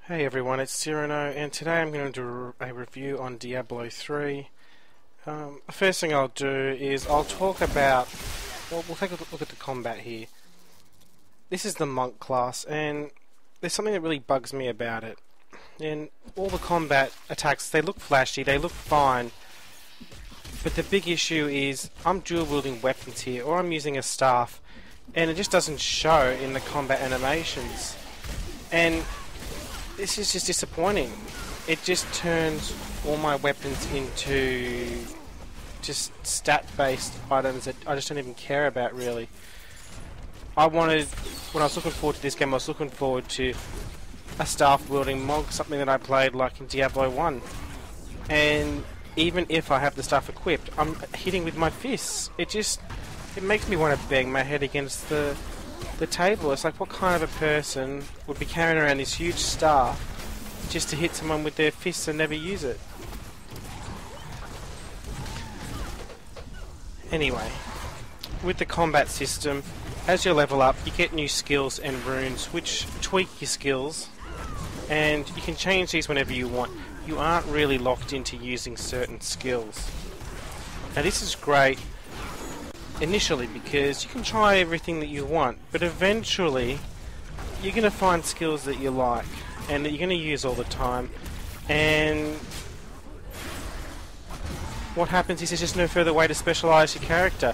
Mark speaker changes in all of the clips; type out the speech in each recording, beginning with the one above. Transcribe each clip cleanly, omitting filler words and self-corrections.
Speaker 1: Hey everyone, it's Cyrano, and today I'm going to do a review on Diablo 3. The first thing I'll do is I'll talk about... Well, we'll take a look at the combat here. This is the monk class, and there's something that really bugs me about it. And all the combat attacks, they look flashy, they look fine, but the big issue is I'm dual-wielding weapons here, or I'm using a staff, and it just doesn't show in the combat animations. And this is just disappointing. It just turns all my weapons into just stat-based items that I just don't even care about, really. When I was looking forward to this game, I was looking forward to a staff-wielding monk, something that I played like in Diablo 1. And even if I have the stuff equipped, I'm hitting with my fists. It makes me want to bang my head against the table. It's like, what kind of a person would be carrying around this huge staff just to hit someone with their fists and never use it? Anyway, with the combat system, as you level up, you get new skills and runes which tweak your skills, and you can change these whenever you want. You aren't really locked into using certain skills. Now this is great initially because you can try everything that you want, but eventually you're going to find skills that you like and that you're going to use all the time, and what happens is there's just no further way to specialise your character.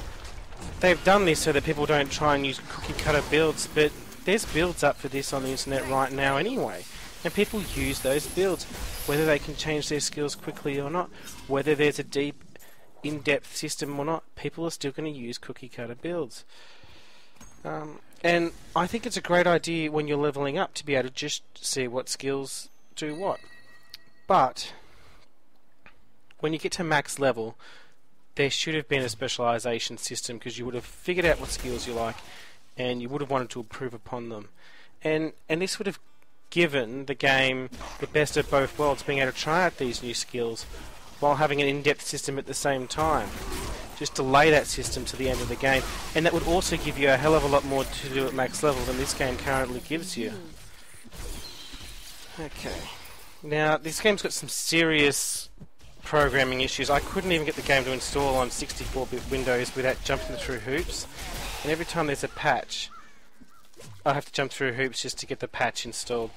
Speaker 1: They've done this so that people don't try and use cookie cutter builds, but there's builds up for this on the internet right now anyway, and people use those builds whether they can change their skills quickly or not, whether there's a deep in-depth system or not. People are still going to use cookie cutter builds. And I think it's a great idea when you're leveling up to be able to just see what skills do what. But when you get to max level, there should have been a specialization system, because you would have figured out what skills you like and you would have wanted to improve upon them. And this would have given the game the best of both worlds, being able to try out these new skills while having an in-depth system at the same time. Just delay that system to the end of the game, and that would also give you a hell of a lot more to do at max level than this game currently gives you. Okay. Now, this game's got some serious programming issues. I couldn't even get the game to install on 64-bit Windows without jumping through hoops, and every time there's a patch, I have to jump through hoops just to get the patch installed.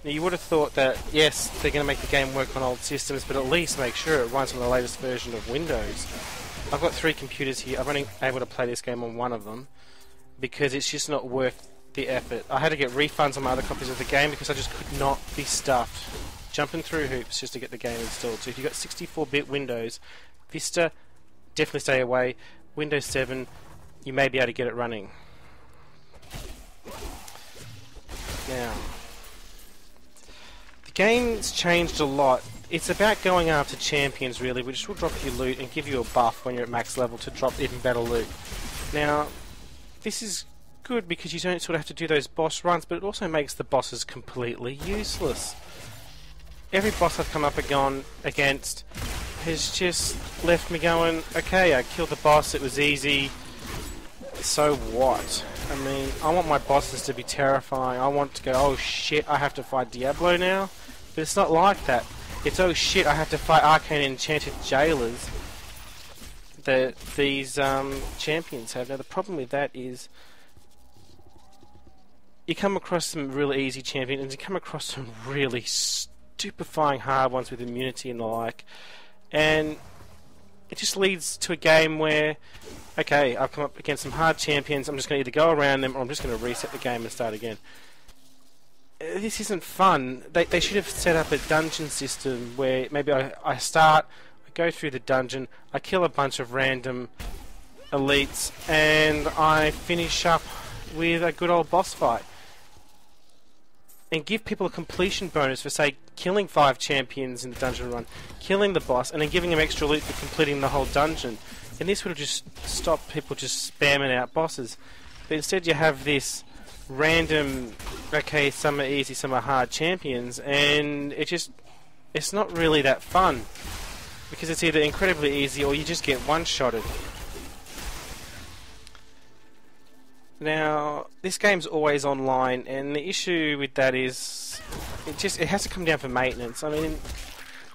Speaker 1: Now, you would have thought that, yes, they're going to make the game work on old systems, but at least make sure it runs on the latest version of Windows. I've got 3 computers here. I'm only able to play this game on one of them because it's just not worth the effort. I had to get refunds on my other copies of the game because I just could not be stuffed jumping through hoops just to get the game installed. So if you've got 64-bit Windows, Vista, definitely stay away. Windows 7, you may be able to get it running. Now, the game's changed a lot. It's about going after champions, really, which will drop you loot and give you a buff when you're at max level to drop even better loot. Now, this is good because you don't sort of have to do those boss runs, but it also makes the bosses completely useless. Every boss I've come up against has just left me going, okay, I killed the boss, it was easy, so what? I mean, I want my bosses to be terrifying. I want to go, oh shit, I have to fight Diablo now? But it's not like that. It's, oh shit, I have to fight arcane enchanted jailers that these champions have. Now the problem with that is you come across some really easy champions and you come across some really stupefying hard ones with immunity and the like, and it just leads to a game where, okay, I've come up against some hard champions, I'm just going to either go around them or I'm just going to reset the game and start again. This isn't fun. They should have set up a dungeon system where maybe I start, I go through the dungeon, I kill a bunch of random elites, and I finish up with a good old boss fight. And give people a completion bonus for, say, killing 5 champions in the dungeon run, killing the boss, and then giving them extra loot for completing the whole dungeon. And this would have just stopped people just spamming out bosses. But instead you have this random, okay, some are easy, some are hard champions, and it's not really that fun. Because it's either incredibly easy or you just get one-shotted. Now, this game's always online, and the issue with that is it has to come down for maintenance. I mean,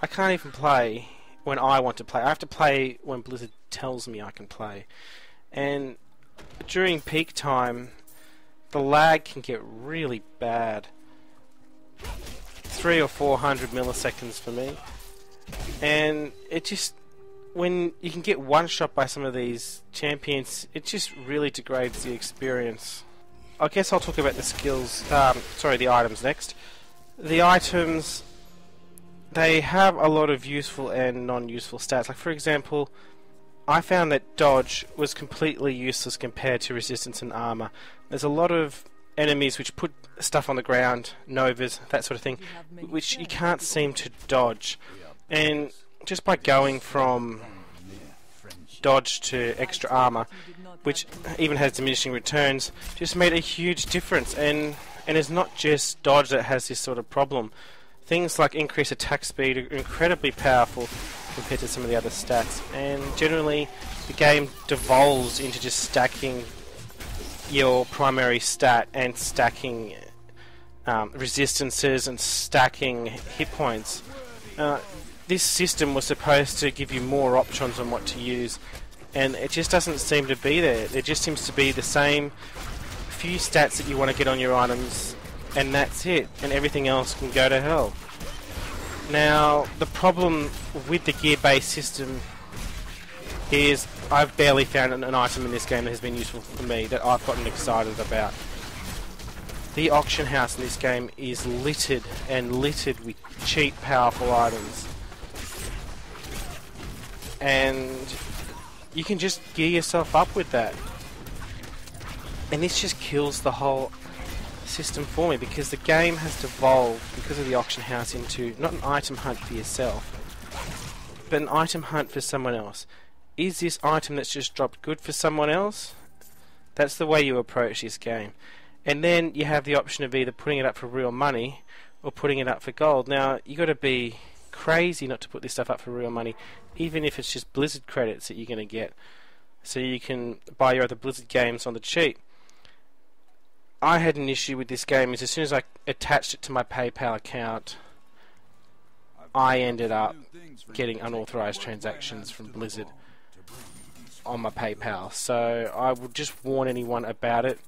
Speaker 1: I can't even play when I want to play. I have to play when Blizzard tells me I can play. And during peak time, the lag can get really bad. 300 or 400 milliseconds for me. And it just, when you can get one shot by some of these champions, it just really degrades the experience. I guess I'll talk about the skills, the items next. The items, they have a lot of useful and non-useful stats. Like, for example, I found that dodge was completely useless compared to resistance and armor. There's a lot of enemies which put stuff on the ground, novas, that sort of thing, which you can't seem to dodge. And just by going from dodge to extra armor, which even has diminishing returns, just made a huge difference. And it's not just dodge that has this sort of problem. Things like increased attack speed are incredibly powerful compared to some of the other stats, and generally the game devolves into just stacking your primary stat and stacking resistances and stacking hit points. This system was supposed to give you more options on what to use, and it just doesn't seem to be there. It just seems to be the same few stats that you want to get on your items, and that's it, and everything else can go to hell. Now, the problem with the gear-based system is I've barely found an item in this game that has been useful for me, that I've gotten excited about. The auction house in this game is littered and littered with cheap, powerful items. And you can just gear yourself up with that. And this just kills the whole system for me, because the game has devolved, because of the auction house, into not an item hunt for yourself, but an item hunt for someone else. Is this item that's just dropped good for someone else? That's the way you approach this game. And then you have the option of either putting it up for real money or putting it up for gold. Now, you got to be crazy not to put this stuff up for real money, even if it's just Blizzard credits that you're going to get, so you can buy your other Blizzard games on the cheap. I had an issue with this game is as soon as I attached it to my PayPal account, I ended up getting unauthorized transactions from Blizzard on my PayPal. So I would just warn anyone about it.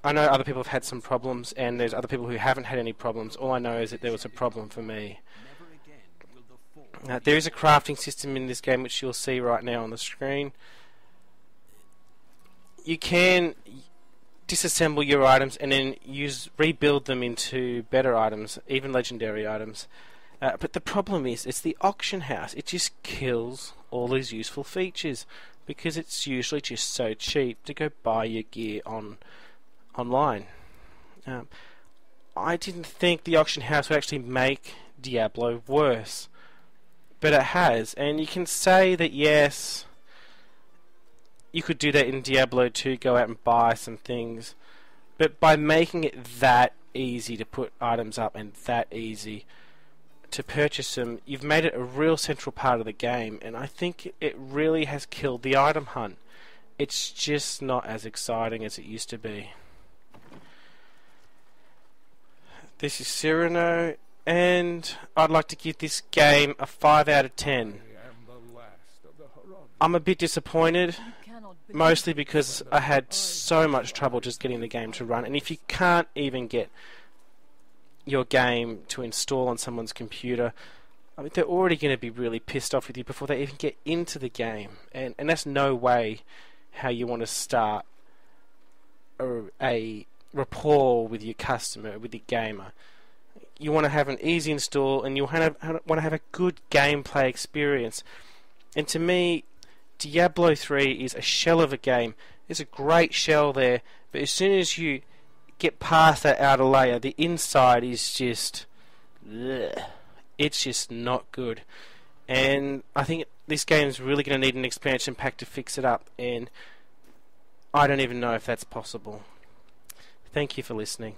Speaker 1: I know other people have had some problems, and there's other people who haven't had any problems. All I know is that there was a problem for me. There is a crafting system in this game, which you'll see right now on the screen. You can disassemble your items and then rebuild them into better items, even legendary items. But the problem is, it's the auction house. It just kills all these useful features, because it's usually just so cheap to go buy your gear online. I didn't think the auction house would actually make Diablo worse, but it has. And you can say that yes, you could do that in Diablo 2, go out and buy some things, but by making it that easy to put items up and that easy to purchase them, you've made it a real central part of the game, and I think it really has killed the item hunt. It's just not as exciting as it used to be. This is Cyrano, and I'd like to give this game a 5 out of 10. I'm a bit disappointed, mostly because I had so much trouble just getting the game to run, and if you can't even get your game to install on someone's computer, I mean, they're already going to be really pissed off with you before they even get into the game, and that's no way how you want to start a rapport with your customer, with your gamer. You want to have an easy install, and you want to have a good gameplay experience. And to me, Diablo 3 is a shell of a game. There's a great shell there, but as soon as you get past that outer layer, the inside is just bleh. It's just not good. And I think this game is really going to need an expansion pack to fix it up, and I don't even know if that's possible. Thank you for listening.